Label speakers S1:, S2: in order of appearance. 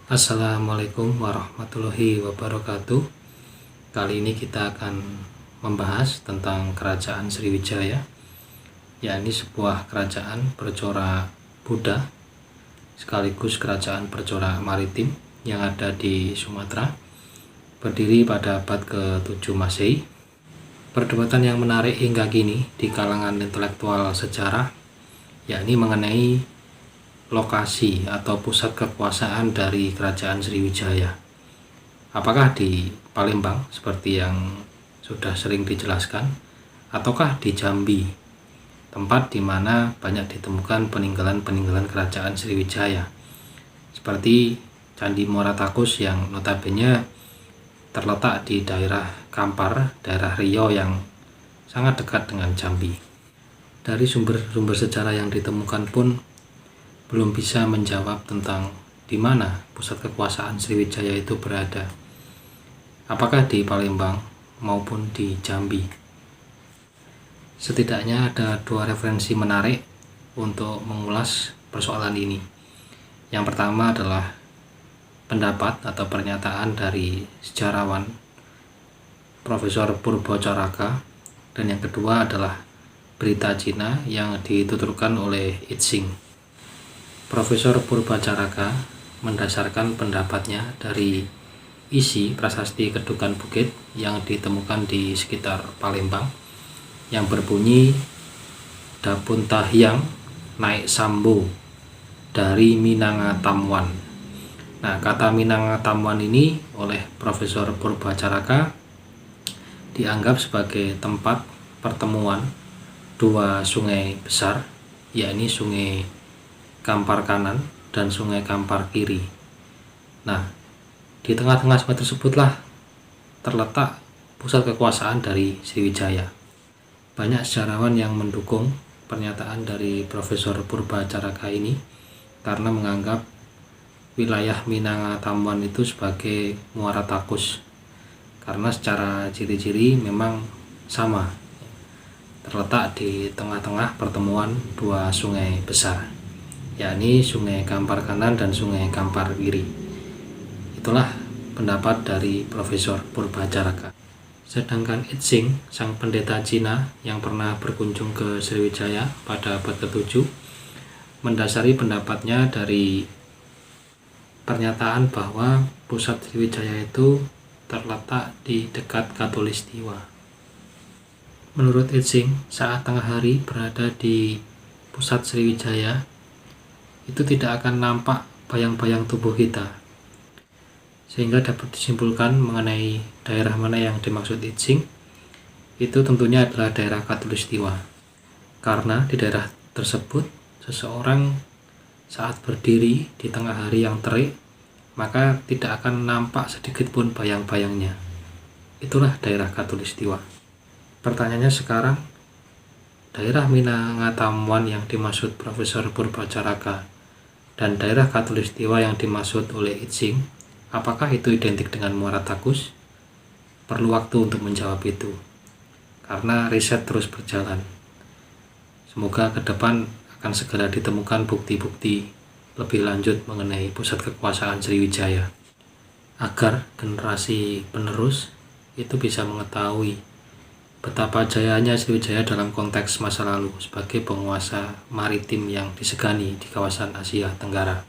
S1: Assalamualaikum warahmatullahi wabarakatuh. Kali ini kita akan membahas tentang Kerajaan Sriwijaya, yakni sebuah kerajaan bercorak Buddha sekaligus kerajaan bercorak maritim yang ada di Sumatera, berdiri pada abad ke-7 Masehi. Perdebatan yang menarik hingga kini di kalangan intelektual sejarah yakni mengenai lokasi atau pusat kekuasaan dari Kerajaan Sriwijaya. Apakah di Palembang seperti yang sudah sering dijelaskan, ataukah di Jambi, tempat di mana banyak ditemukan peninggalan-peninggalan Kerajaan Sriwijaya, seperti Candi Muara Takus yang notabene terletak di daerah Kampar, daerah Riau yang sangat dekat dengan Jambi. Dari sumber-sumber sejarah yang ditemukan pun belum bisa menjawab tentang di mana pusat kekuasaan Sriwijaya itu berada. Apakah di Palembang maupun di Jambi? Setidaknya ada dua referensi menarik untuk mengulas persoalan ini. Yang pertama adalah pendapat atau pernyataan dari sejarawan Profesor Poerbatjaraka, dan yang kedua adalah berita Cina yang dituturkan oleh I Ching. Profesor Poerbatjaraka mendasarkan pendapatnya dari isi prasasti Kedukan Bukit yang ditemukan di sekitar Palembang yang berbunyi Dapun Tahyang naik Sambo dari Minangatamuan. Nah, kata Minangatamuan ini oleh Profesor Poerbatjaraka dianggap sebagai tempat pertemuan dua sungai besar, yakni Sungai Kampar Kanan dan Sungai Kampar Kiri. Nah, di tengah-tengah sungai tersebutlah terletak pusat kekuasaan dari Sriwijaya. Banyak sejarawan yang mendukung pernyataan dari Profesor Poerbatjaraka ini karena menganggap wilayah Minangatamuan itu sebagai Muara Takus, karena secara ciri-ciri memang sama, terletak di tengah-tengah pertemuan dua sungai besar, yakni Sungai Kampar Kanan dan Sungai Kampar Kiri. Itulah pendapat dari Profesor Poerbatjaraka. Sedangkan I Ching, sang pendeta Cina yang pernah berkunjung ke Sriwijaya pada abad ke-7, mendasari pendapatnya dari pernyataan bahwa pusat Sriwijaya itu terletak di dekat Katulistiwa. Menurut I Ching, saat tengah hari berada di pusat Sriwijaya, itu tidak akan nampak bayang-bayang tubuh kita, sehingga dapat disimpulkan mengenai daerah mana yang dimaksud I Ching. Itu tentunya adalah daerah Katulistiwa, karena di daerah tersebut seseorang saat berdiri di tengah hari yang terik, maka tidak akan nampak sedikit pun bayang-bayangnya. Itulah daerah Katulistiwa. Pertanyaannya sekarang, daerah Minangatamuan yang dimaksud Profesor Poerbatjaraka dan daerah Katulistiwa yang dimaksud oleh I Ching, apakah itu identik dengan Muara Takus? Perlu waktu untuk menjawab itu, karena riset terus berjalan. Semoga ke depan akan segera ditemukan bukti-bukti lebih lanjut mengenai pusat kekuasaan Sriwijaya, agar generasi penerus itu bisa mengetahui betapa jayanya Sriwijaya dalam konteks masa lalu sebagai penguasa maritim yang disegani di kawasan Asia Tenggara.